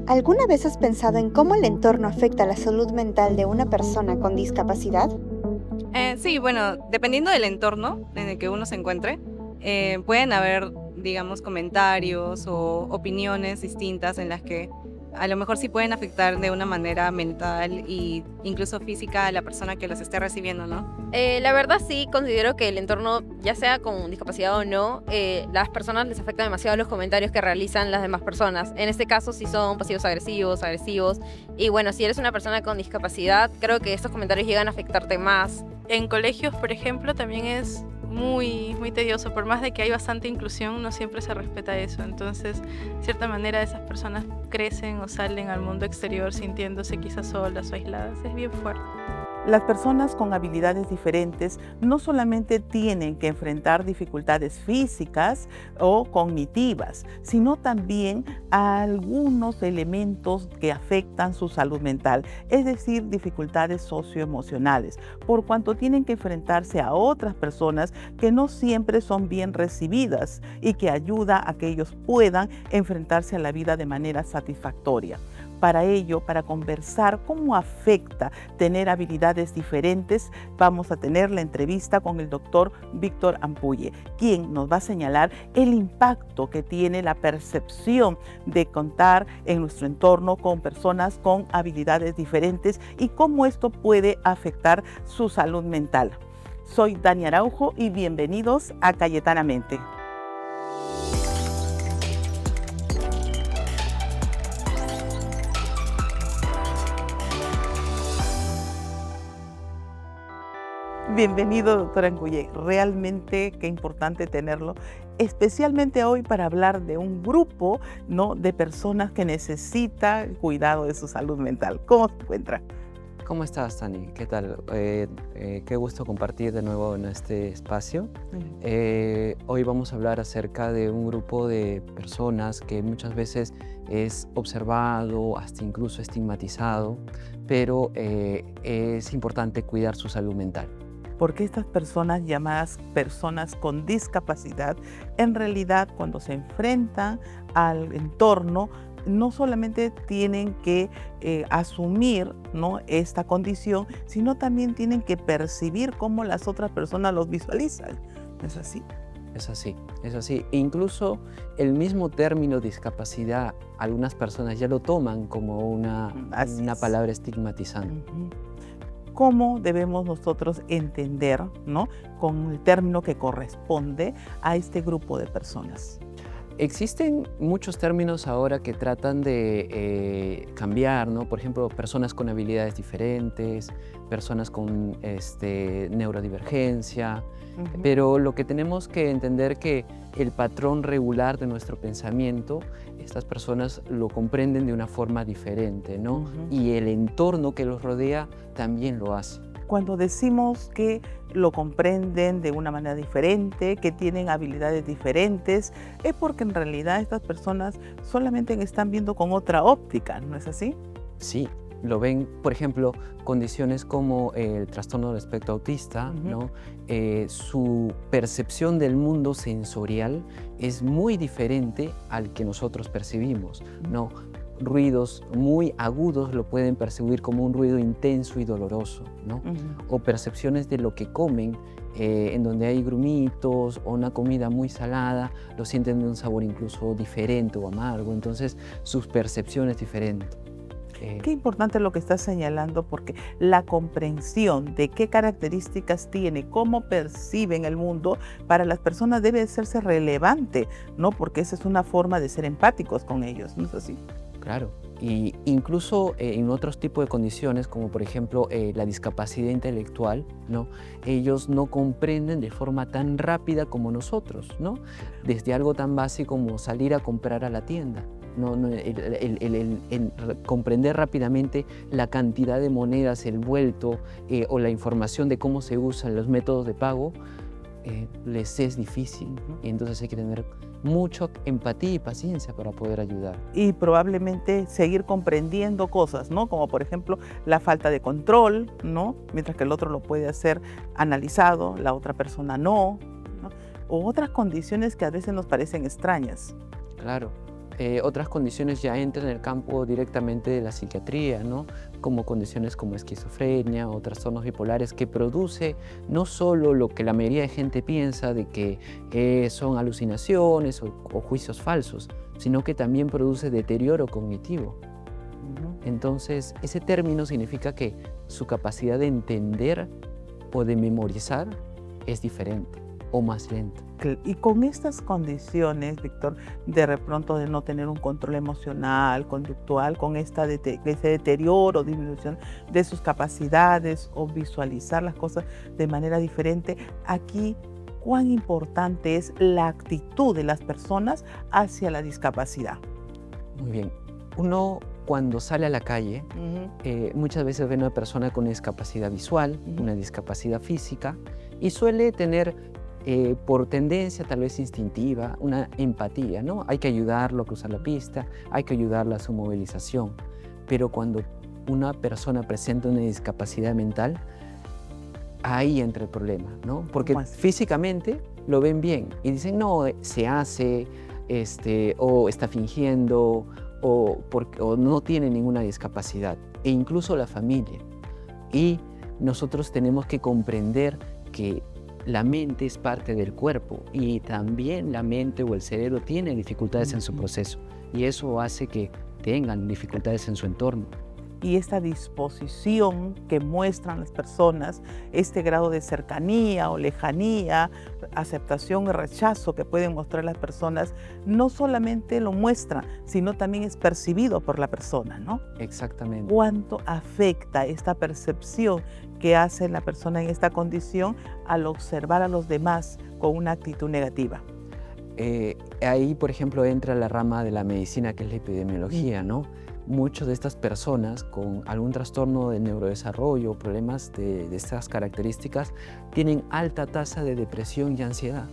¿Alguna vez has pensado en cómo el entorno afecta la salud mental de una persona con discapacidad? Sí, bueno, dependiendo del entorno en el que uno se encuentre, pueden haber, digamos, comentarios o opiniones distintas en las que a lo mejor sí pueden afectar de una manera mental e incluso física a la persona que los esté recibiendo, ¿no? La verdad sí considero que el entorno, ya sea con discapacidad o no, las personas les afecta demasiado los comentarios que realizan las demás personas. En este caso si son pasivos agresivos, agresivos. Y bueno, si eres una persona con discapacidad, creo que estos comentarios llegan a afectarte más. En colegios, por ejemplo, también es muy tedioso. Por más de que hay bastante inclusión, no siempre se respeta eso. Entonces, de cierta manera, esas personas crecen o salen al mundo exterior sintiéndose quizás solas o aisladas. Es bien fuerte. Las personas con habilidades diferentes no solamente tienen que enfrentar dificultades físicas o cognitivas, sino también a algunos elementos que afectan su salud mental, es decir, dificultades socioemocionales, por cuanto tienen que enfrentarse a otras personas que no siempre son bien recibidas y que ayuda a que ellos puedan enfrentarse a la vida de manera satisfactoria. Para ello, para conversar cómo afecta tener habilidades diferentes, vamos a tener la entrevista con el doctor Víctor Ampulle, quien nos va a señalar el impacto que tiene la percepción de contar en nuestro entorno con personas con habilidades diferentes y cómo esto puede afectar su salud mental. Soy Dani Araujo y bienvenidos a Cayetanamente. Bienvenido, doctora Ampulle. Realmente qué importante tenerlo, especialmente hoy para hablar de un grupo, ¿no?, de personas que necesita el cuidado de su salud mental. ¿Cómo se encuentra? ¿Cómo estás, Tani? ¿Qué tal? Qué gusto compartir de nuevo en este espacio. Hoy vamos a hablar acerca de un grupo de personas que muchas veces es observado, hasta incluso estigmatizado, pero es importante cuidar su salud mental. Porque estas personas llamadas personas con discapacidad, en realidad cuando se enfrentan al entorno, no solamente tienen que asumir, ¿no?, esta condición, sino también tienen que percibir cómo las otras personas los visualizan. ¿No es así? Es así, es así. E incluso el mismo término discapacidad, algunas personas ya lo toman como una palabra estigmatizante. ¿Cómo debemos nosotros entender, ¿no?, con el término que corresponde a este grupo de personas? Existen muchos términos ahora que tratan de cambiar, ¿no? Por ejemplo, personas con habilidades diferentes, personas con neurodivergencia, pero lo que tenemos que entender que el patrón regular de nuestro pensamiento, estas personas lo comprenden de una forma diferente, ¿no? Y el entorno que los rodea también lo hace. Cuando decimos que lo comprenden de una manera diferente, que tienen habilidades diferentes, es porque en realidad estas personas solamente están viendo con otra óptica, ¿no es así? Sí, lo ven, por ejemplo, condiciones como el trastorno del espectro autista, ¿no? Su percepción del mundo sensorial es muy diferente al que nosotros percibimos, ¿no? Ruidos muy agudos lo pueden percibir como un ruido intenso y doloroso, ¿no? O percepciones de lo que comen, en donde hay grumitos o una comida muy salada, lo sienten de un sabor incluso diferente o amargo, entonces sus percepciones diferentes. Qué importante lo que estás señalando, porque la comprensión de qué características tiene, cómo perciben el mundo, para las personas debe hacerse relevante, ¿no? Porque esa es una forma de ser empáticos con ellos, ¿no es así? Claro, y incluso en otros tipos de condiciones, como por ejemplo la discapacidad intelectual, ¿no? Ellos no comprenden de forma tan rápida como nosotros, ¿no? Desde algo tan básico como salir a comprar a la tienda. Comprender rápidamente la cantidad de monedas, el vuelto o la información de cómo se usan los métodos de pago, les es difícil, y entonces hay que tener mucha empatía y paciencia para poder ayudar. Y probablemente seguir comprendiendo cosas, ¿no? Como por ejemplo la falta de control, ¿no? Mientras que el otro lo puede hacer analizado, la otra persona no, ¿no? o otras condiciones que a veces nos parecen extrañas. Claro. Otras condiciones ya entran en el campo directamente de la psiquiatría, ¿no? Como condiciones como esquizofrenia o trastornos bipolares, que produce no solo lo que la mayoría de gente piensa de que son alucinaciones o juicios falsos, sino que también produce deterioro cognitivo. Entonces, ese término significa que su capacidad de entender o de memorizar es diferente o más lenta. Y con estas condiciones, Víctor, de pronto de no tener un control emocional, conductual, con ese deterioro, disminución de sus capacidades o visualizar las cosas de manera diferente, aquí, ¿cuán importante es la actitud de las personas hacia la discapacidad? Muy bien. Uno, cuando sale a la calle, muchas veces ve a una persona con una discapacidad visual, una discapacidad física, y suele tener por tendencia tal vez instintiva, una empatía, ¿no? Hay que ayudarlo a cruzar la pista, hay que ayudarlo a su movilización. Pero cuando una persona presenta una discapacidad mental, ahí entra el problema, ¿no? Porque físicamente lo ven bien y dicen, no, se hace, o está fingiendo, o no tiene ninguna discapacidad, e incluso la familia. Y nosotros tenemos que comprender que la mente es parte del cuerpo y también la mente o el cerebro tiene dificultades en su proceso y eso hace que tengan dificultades en su entorno. Y esta disposición que muestran las personas, este grado de cercanía o lejanía, aceptación y rechazo que pueden mostrar las personas, no solamente lo muestran, sino también es percibido por la persona, ¿no? Exactamente. ¿Cuánto afecta esta percepción que hace la persona en esta condición al observar a los demás con una actitud negativa? Ahí, por ejemplo, entra la rama de la medicina, que es la epidemiología, ¿no? Muchas de estas personas con algún trastorno de neurodesarrollo, problemas de estas características, tienen alta tasa de depresión y ansiedad,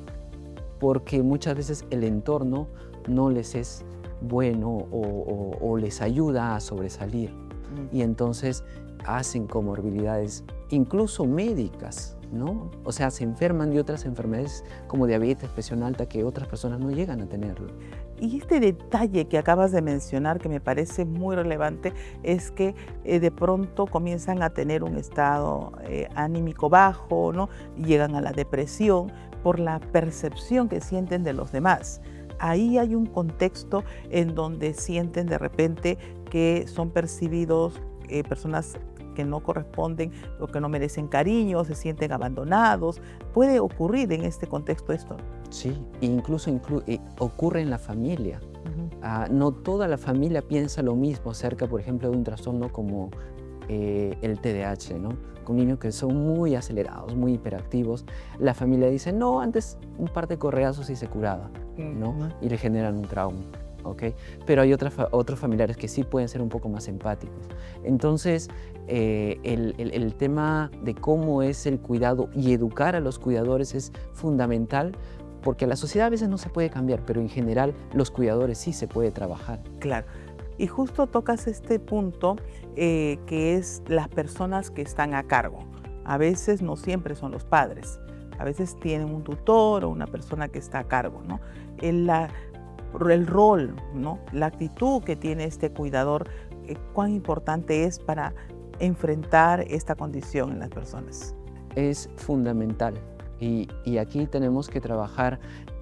porque muchas veces el entorno no les es bueno o les ayuda a sobresalir. Y entonces hacen comorbilidades, incluso médicas, ¿no? O sea, se enferman de otras enfermedades como diabetes, presión alta, que otras personas no llegan a tenerlo. Y este detalle que acabas de mencionar, que me parece muy relevante, es que de pronto comienzan a tener un estado anímico bajo, ¿no? Y llegan a la depresión por la percepción que sienten de los demás. Ahí hay un contexto en donde sienten de repente que son percibidos personas que no corresponden o que no merecen cariño, se sienten abandonados. ¿Puede ocurrir en este contexto esto? Sí, incluso ocurre en la familia. No toda la familia piensa lo mismo acerca, por ejemplo, de un trastorno como el TDAH, ¿no? Con niños que son muy acelerados, muy hiperactivos. La familia dice, no, antes un par de correazos y se curaba, ¿no? Y le generan un trauma. ¿Okay? Pero hay otros familiares que sí pueden ser un poco más empáticos. Entonces, el tema de cómo es el cuidado y educar a los cuidadores es fundamental, porque la sociedad a veces no se puede cambiar, pero en general los cuidadores sí se puede trabajar. Claro. Y justo tocas este punto que es las personas que están a cargo. A veces no siempre son los padres, a veces tienen un tutor o una persona que está a cargo, ¿no? El rol, ¿no? La actitud que tiene este cuidador, cuán importante es para enfrentar esta condición en las personas. Es fundamental y aquí tenemos que trabajar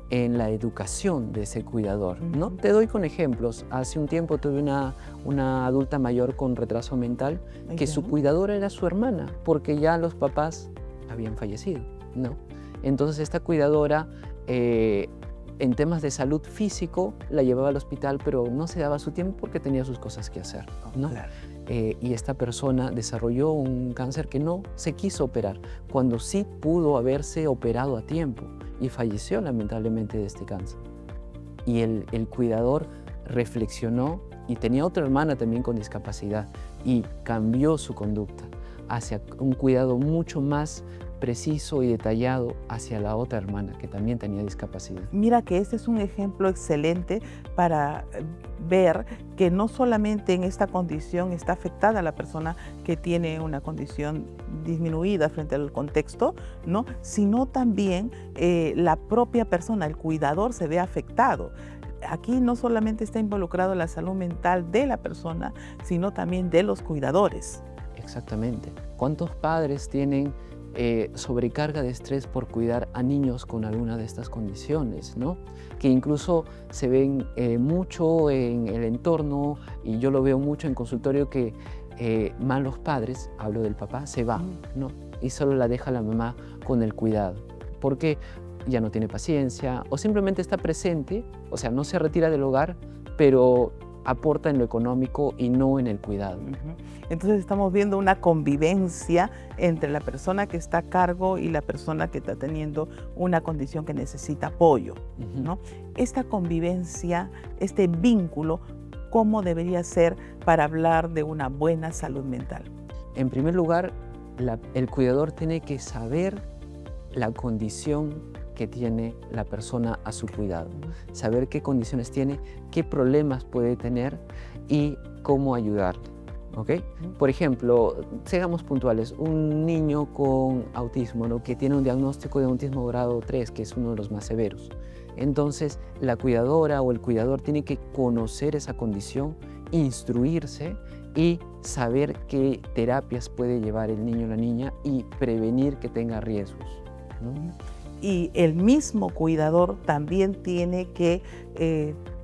en la educación de ese cuidador, ¿no? Te doy con ejemplos. Hace un tiempo tuve una adulta mayor con retraso mental que su cuidadora era su hermana porque ya los papás habían fallecido, ¿no? Entonces esta cuidadora en temas de salud físico la llevaba al hospital, pero no se daba su tiempo porque tenía sus cosas que hacer, ¿no? Claro. Y esta persona desarrolló un cáncer que no se quiso operar, cuando sí pudo haberse operado a tiempo y falleció lamentablemente de este cáncer. Y el cuidador reflexionó y tenía otra hermana también con discapacidad y cambió su conducta hacia un cuidado mucho más preciso y detallado hacia la otra hermana que también tenía discapacidad. Mira que este es un ejemplo excelente para ver que no solamente en esta condición está afectada la persona que tiene una condición disminuida frente al contexto, ¿no? Sino también la propia persona, el cuidador, se ve afectado. Aquí no solamente está involucrado la salud mental de la persona, sino también de los cuidadores. Exactamente. ¿Cuántos padres tienen sobrecarga de estrés por cuidar a niños con alguna de estas condiciones, ¿no? Que incluso se ven mucho en el entorno, y yo lo veo mucho en consultorio, que malos padres, hablo del papá, se va, ¿no? Y solo la deja la mamá con el cuidado. Porque ya no tiene paciencia o simplemente está presente, o sea, no se retira del hogar, pero aporta en lo económico y no en el cuidado. Entonces estamos viendo una convivencia entre la persona que está a cargo y la persona que está teniendo una condición que necesita apoyo, ¿no? Esta convivencia, este vínculo, ¿cómo debería ser para hablar de una buena salud mental? En primer lugar, el cuidador tiene que saber la condición que tiene la persona a su cuidado, saber qué condiciones tiene, qué problemas puede tener y cómo ayudarle, ¿ok? Por ejemplo, seamos puntuales, un niño con autismo, ¿no? Que tiene un diagnóstico de autismo grado 3, que es uno de los más severos. Entonces, la cuidadora o el cuidador tiene que conocer esa condición, instruirse y saber qué terapias puede llevar el niño o la niña y prevenir que tenga riesgos, ¿no? Y el mismo cuidador también tiene que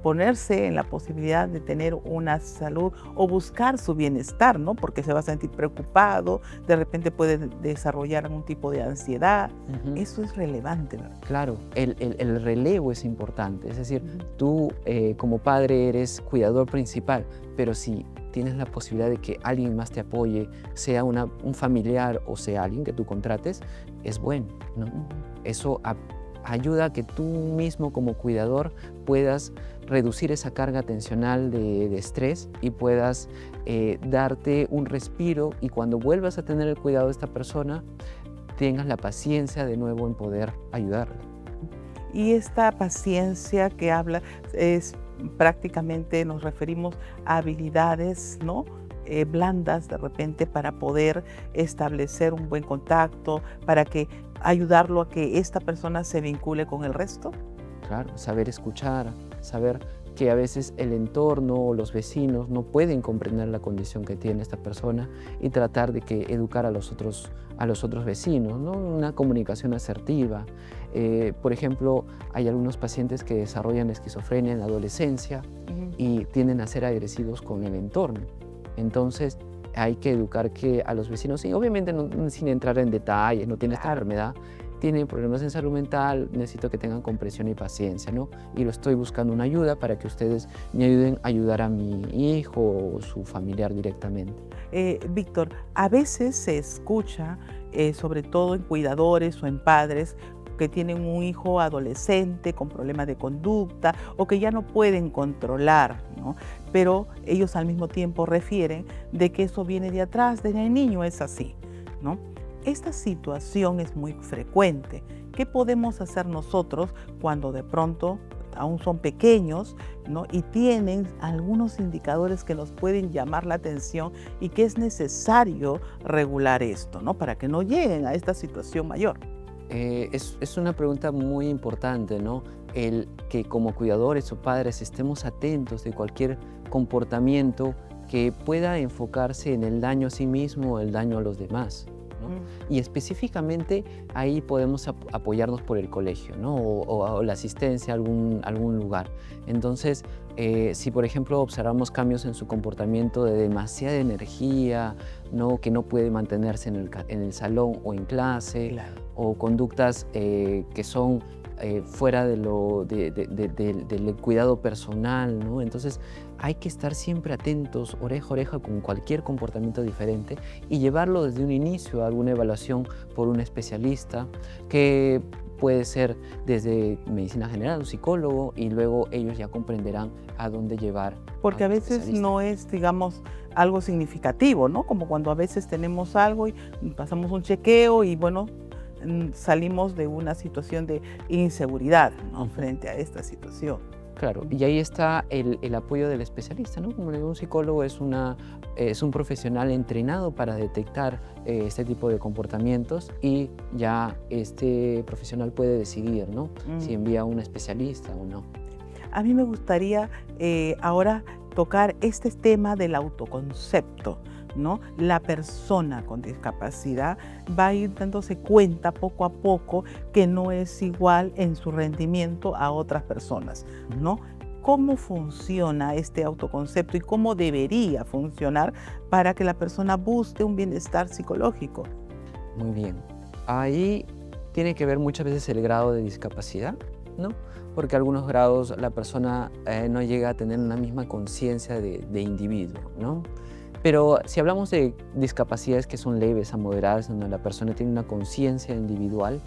ponerse en la posibilidad de tener una salud o buscar su bienestar, ¿no? Porque se va a sentir preocupado, de repente puede desarrollar algún tipo de ansiedad. Eso es relevante, ¿verdad? Claro, el relevo es importante, es decir, tú como padre eres cuidador principal, pero si tienes la posibilidad de que alguien más te apoye, sea un familiar o sea alguien que tú contrates, es bueno, ¿no? Eso ayuda a que tú mismo como cuidador puedas reducir esa carga atencional de estrés y puedas darte un respiro, y cuando vuelvas a tener el cuidado de esta persona, tengas la paciencia de nuevo en poder ayudarle. Y esta paciencia que habla es prácticamente, nos referimos a habilidades, ¿no? Blandas de repente para poder establecer un buen contacto, para que ayudarlo a que esta persona se vincule con el resto. Claro, saber escuchar, saber que a veces el entorno o los vecinos no pueden comprender la condición que tiene esta persona y tratar de educar a los otros vecinos, ¿no? Una comunicación asertiva. Por ejemplo, hay algunos pacientes que desarrollan esquizofrenia en la adolescencia y tienden a ser agresivos con el entorno. Entonces, hay que educar a los vecinos, y obviamente sin entrar en detalles, no tiene esta enfermedad, tienen problemas en salud mental, necesito que tengan comprensión y paciencia, ¿no? Y lo estoy buscando una ayuda para que ustedes me ayuden a ayudar a mi hijo o su familiar directamente. Víctor, a veces se escucha, sobre todo en cuidadores o en padres, que tienen un hijo adolescente con problemas de conducta o que ya no pueden controlar, ¿no? Pero ellos al mismo tiempo refieren de que eso viene de atrás, desde el niño es así, ¿no? Esta situación es muy frecuente. ¿Qué podemos hacer nosotros cuando de pronto aún son pequeños, ¿no? Y tienen algunos indicadores que nos pueden llamar la atención y que es necesario regular esto, ¿no? Para que no lleguen a esta situación mayor? Es una pregunta muy importante, ¿no? El que como cuidadores o padres estemos atentos de cualquier comportamiento que pueda enfocarse en el daño a sí mismo o el daño a los demás, ¿no? Y específicamente ahí podemos apoyarnos por el colegio, ¿no? O la asistencia a algún lugar. Entonces, si por ejemplo observamos cambios en su comportamiento de demasiada energía, ¿no? Que no puede mantenerse en el salón o en clase, claro, o conductas que son fuera del cuidado personal, ¿no? Entonces hay que estar siempre atentos, oreja a oreja, con cualquier comportamiento diferente y llevarlo desde un inicio a alguna evaluación por un especialista, que puede ser desde medicina general, un psicólogo, y luego ellos ya comprenderán a dónde llevar. Porque a veces no es, digamos, algo significativo, ¿no? Como cuando a veces tenemos algo y pasamos un chequeo y bueno, salimos de una situación de inseguridad, ¿no? Ujú. Frente a esta situación. Claro, y ahí está el apoyo del especialista, ¿no? Como le digo, un psicólogo es un profesional entrenado para detectar este tipo de comportamientos y ya este profesional puede decidir, ¿no? Si envía a un especialista o no. A mí me gustaría ahora tocar este tema del autoconcepto, ¿no? La persona con discapacidad va a ir dándose cuenta poco a poco que no es igual en su rendimiento a otras personas, ¿no? ¿Cómo funciona este autoconcepto y cómo debería funcionar para que la persona busque un bienestar psicológico? Muy bien. Ahí tiene que ver muchas veces el grado de discapacidad, ¿no? Porque algunos grados la persona no llega a tener una misma conciencia de individuo, ¿no? Pero si hablamos de discapacidades que son leves a moderadas, donde la persona tiene una conciencia individual,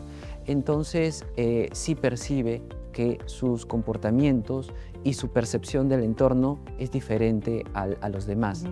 entonces sí percibe que sus comportamientos y su percepción del entorno es diferente a los demás.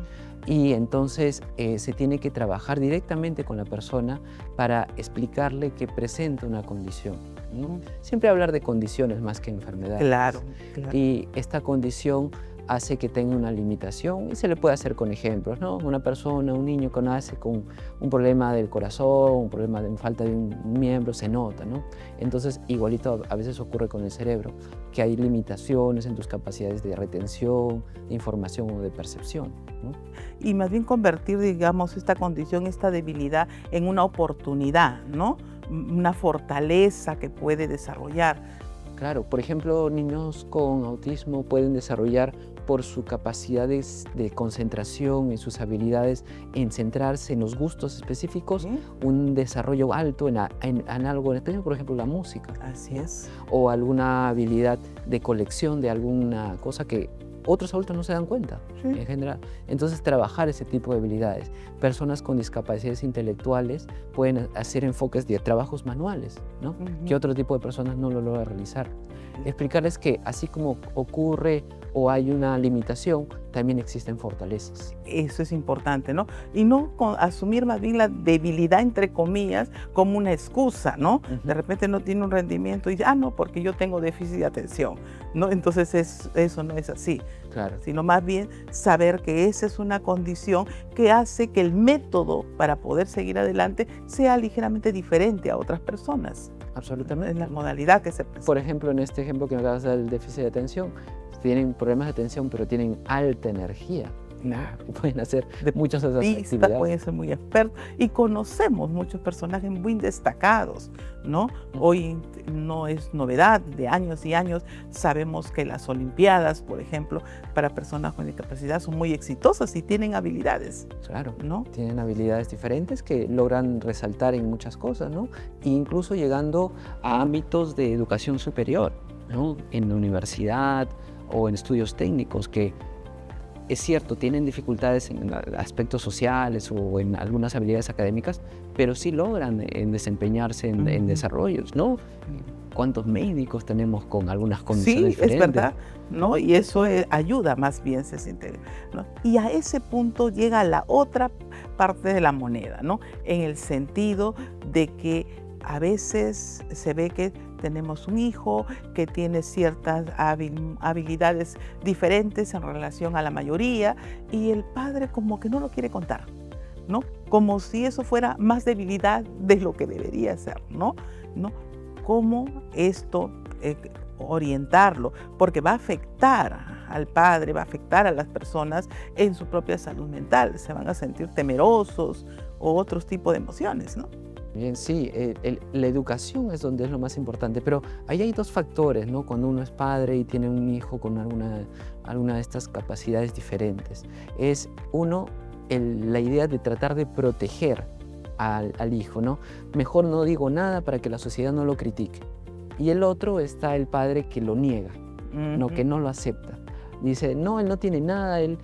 Y entonces se tiene que trabajar directamente con la persona para explicarle que presenta una condición, ¿no? Siempre hablar de condiciones más que enfermedades. Claro, claro. Y esta condición hace que tenga una limitación y se le puede hacer con ejemplos, ¿no? Una persona, un niño que nace con un problema del corazón, un problema de falta de un miembro, se nota, ¿no? Entonces, igualito a veces ocurre con el cerebro, que hay limitaciones en tus capacidades de retención, de información o de percepción, ¿no? Y más bien convertir, digamos, esta condición, esta debilidad en una oportunidad, ¿no? Una fortaleza que puede desarrollar. Claro, por ejemplo, niños con autismo pueden desarrollar por su capacidad de concentración y sus habilidades en centrarse en los gustos específicos, un desarrollo alto en algo en específico, por ejemplo, la música. Así es. O alguna habilidad de colección de alguna cosa que otros adultos no se dan cuenta, en general. Entonces, trabajar ese tipo de habilidades. Personas con discapacidades intelectuales pueden hacer enfoques de trabajos manuales, ¿no? Que otro tipo de personas no lo logran realizar. Explicarles que así como ocurre o hay una limitación, también existen fortalezas. Eso es importante, ¿no? Y no asumir más bien la debilidad, entre comillas, como una excusa, ¿no? De repente no tiene un rendimiento y dice, no, porque yo tengo déficit de atención, ¿no? Entonces eso no es así. Claro. Sino más bien saber que esa es una condición que hace que el método para poder seguir adelante sea ligeramente diferente a otras personas. Absolutamente. En la modalidad que se presenta. Por ejemplo, en este ejemplo que me acabas de dar del déficit de atención, tienen problemas de atención, pero tienen alta energía. Pueden hacer muchas otras actividades. Pueden ser muy expertos y conocemos muchos personajes muy destacados, ¿no? Hoy no es novedad, de años y años sabemos que las Olimpiadas, por ejemplo, para personas con discapacidad son muy exitosas y tienen habilidades. Claro, ¿no? Tienen habilidades diferentes que logran resaltar en muchas cosas, ¿no? E incluso llegando a ámbitos de educación superior, ¿no? En la universidad o en estudios técnicos que es cierto, tienen dificultades en aspectos sociales o en algunas habilidades académicas, pero sí logran desempeñarse en desarrollos, ¿no? ¿Cuántos médicos tenemos con algunas condiciones diferentes? Sí, es verdad, ¿no? Y eso ayuda más bien, se siente, ¿no? Y a ese punto llega la otra parte de la moneda, ¿no? En el sentido de que a veces se ve que tenemos un hijo que tiene ciertas habilidades diferentes en relación a la mayoría y el padre como que no lo quiere contar, ¿no? Como si eso fuera más debilidad de lo que debería ser, ¿no? ¿Cómo esto orientarlo? Porque va a afectar al padre, va a afectar a las personas en su propia salud mental. Se van a sentir temerosos o otros tipos de emociones, ¿no? Bien, sí, la educación es donde es lo más importante, pero ahí hay dos factores, ¿no? Cuando uno es padre y tiene un hijo con alguna de estas capacidades diferentes. Es uno, la idea de tratar de proteger al hijo, ¿no? Mejor no digo nada para que la sociedad no lo critique. Y el otro está el padre que lo niega, ¿no? Que no lo acepta. Dice, no, él no tiene nada, él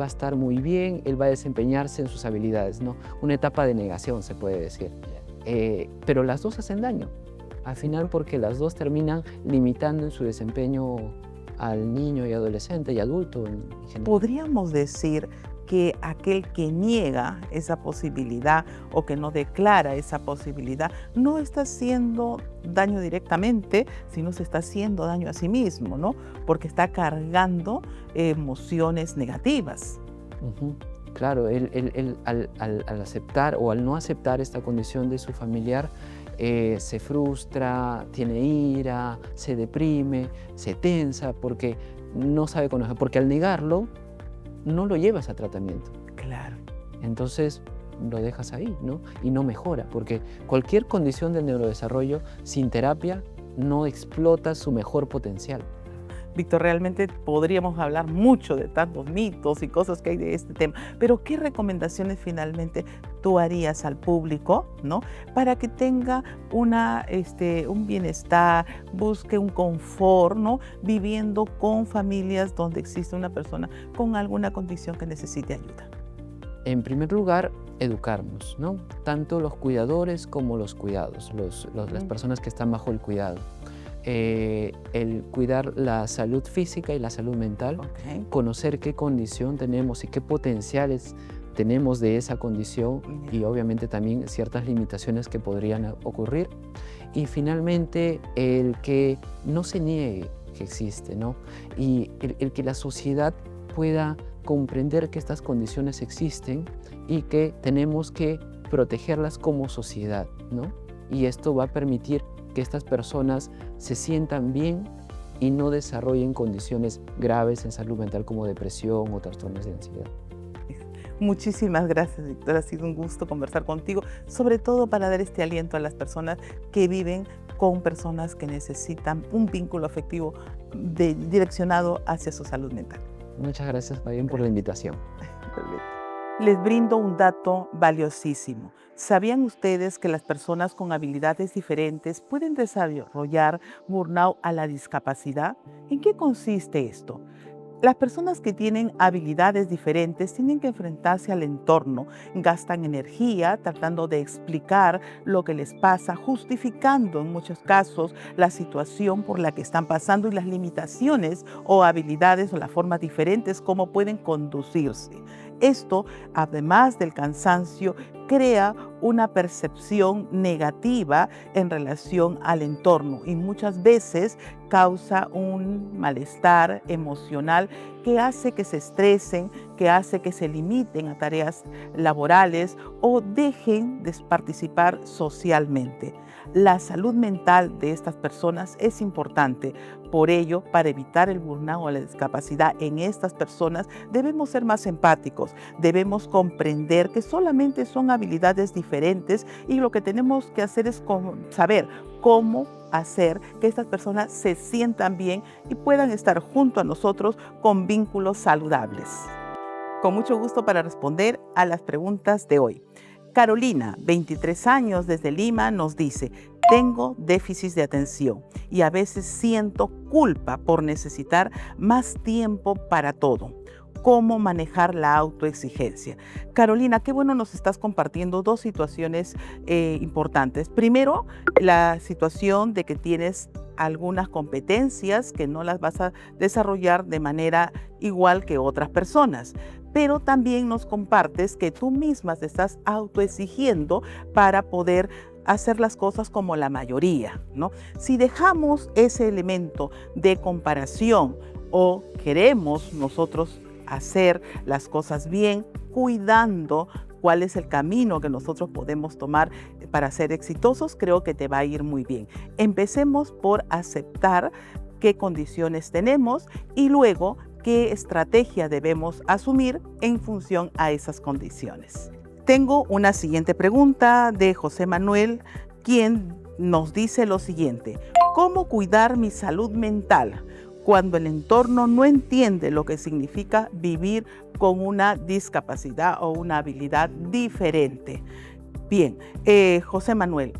va a estar muy bien, él va a desempeñarse en sus habilidades, ¿no? Una etapa de negación, se puede decir. Pero las dos hacen daño, al final, porque las dos terminan limitando en su desempeño al niño y adolescente y adulto en general. Podríamos decir que aquel que niega esa posibilidad o que no declara esa posibilidad no está haciendo daño directamente, sino se está haciendo daño a sí mismo, ¿no? Porque está cargando emociones negativas. Claro, él al aceptar o al no aceptar esta condición de su familiar, se frustra, tiene ira, se deprime, se tensa porque no sabe conocer, porque al negarlo no lo llevas a tratamiento. Claro. Entonces lo dejas ahí, ¿no? Y no mejora, porque cualquier condición del neurodesarrollo sin terapia no explota su mejor potencial. Víctor, realmente podríamos hablar mucho de tantos mitos y cosas que hay de este tema, pero ¿qué recomendaciones finalmente tú harías al público, ¿no? Para que tenga un bienestar, busque un confort, ¿no? Viviendo con familias donde existe una persona con alguna condición que necesite ayuda. En primer lugar, educarnos, ¿no? Tanto los cuidadores como los cuidados, las personas que están bajo el cuidado. El cuidar la salud física y la salud mental, conocer qué condición tenemos y qué potenciales tenemos de esa condición y obviamente también ciertas limitaciones que podrían ocurrir. Y finalmente, el que no se niegue que existe, ¿no? Y el que la sociedad pueda comprender que estas condiciones existen y que tenemos que protegerlas como sociedad, ¿no? Y esto va a permitir que estas personas se sientan bien y no desarrollen condiciones graves en salud mental como depresión o trastornos de ansiedad. Muchísimas gracias, Víctor. Ha sido un gusto conversar contigo, sobre todo para dar este aliento a las personas que viven con personas que necesitan un vínculo afectivo direccionado hacia su salud mental. Muchas gracias, Fabián, por la invitación. Les brindo un dato valiosísimo. ¿Sabían ustedes que las personas con habilidades diferentes pueden desarrollar burnout a la discapacidad? ¿En qué consiste esto? Las personas que tienen habilidades diferentes tienen que enfrentarse al entorno, gastan energía tratando de explicar lo que les pasa, justificando en muchos casos la situación por la que están pasando y las limitaciones o habilidades o las formas diferentes como pueden conducirse. Esto, además del cansancio, crea una percepción negativa en relación al entorno y muchas veces causa un malestar emocional que hace que se estresen, que hace que se limiten a tareas laborales o dejen de participar socialmente. La salud mental de estas personas es importante. Por ello, para evitar el burnout o la discapacidad en estas personas, debemos ser más empáticos, debemos comprender que solamente son habilidades diferentes y lo que tenemos que hacer es saber cómo hacer que estas personas se sientan bien y puedan estar junto a nosotros con vínculos saludables. Con mucho gusto para responder a las preguntas de hoy. Carolina, 23 años desde Lima, nos dice: tengo déficit de atención y a veces siento culpa por necesitar más tiempo para todo. ¿Cómo manejar la autoexigencia? Carolina, qué bueno nos estás compartiendo dos situaciones importantes. Primero, la situación de que tienes algunas competencias que no las vas a desarrollar de manera igual que otras personas. Pero también nos compartes que tú misma te estás autoexigiendo para poder hacer las cosas como la mayoría, ¿no? Si dejamos ese elemento de comparación o queremos nosotros hacer las cosas bien, cuidando cuál es el camino que nosotros podemos tomar para ser exitosos, creo que te va a ir muy bien. Empecemos por aceptar qué condiciones tenemos y luego qué estrategia debemos asumir en función a esas condiciones. Tengo una siguiente pregunta de José Manuel, quien nos dice lo siguiente: ¿cómo cuidar mi salud mental cuando el entorno no entiende lo que significa vivir con una discapacidad o una habilidad diferente? Bien, José Manuel,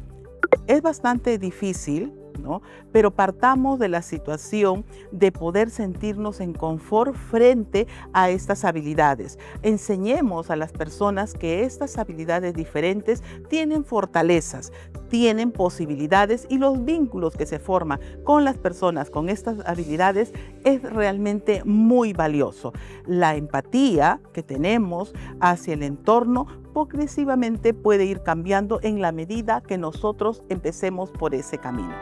es bastante difícil ¿no? Pero partamos de la situación de poder sentirnos en confort frente a estas habilidades. Enseñemos a las personas que estas habilidades diferentes tienen fortalezas, tienen posibilidades, y los vínculos que se forman con las personas con estas habilidades es realmente muy valioso. La empatía que tenemos hacia el entorno progresivamente puede ir cambiando en la medida que nosotros empecemos por ese camino.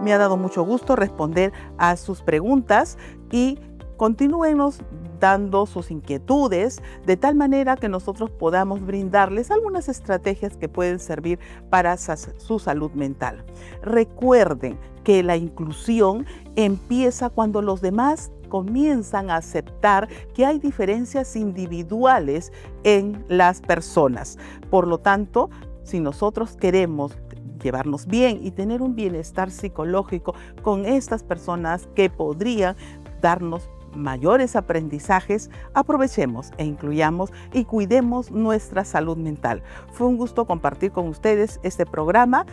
Me ha dado mucho gusto responder a sus preguntas y continúenos dando sus inquietudes de tal manera que nosotros podamos brindarles algunas estrategias que pueden servir para su salud mental. Recuerden que la inclusión empieza cuando los demás comienzan a aceptar que hay diferencias individuales en las personas. Por lo tanto, si nosotros queremos llevarnos bien y tener un bienestar psicológico con estas personas que podrían darnos mayores aprendizajes, aprovechemos e incluyamos y cuidemos nuestra salud mental. Fue un gusto compartir con ustedes este programa.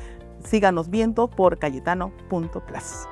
Síganos viendo por Cayetano.plus.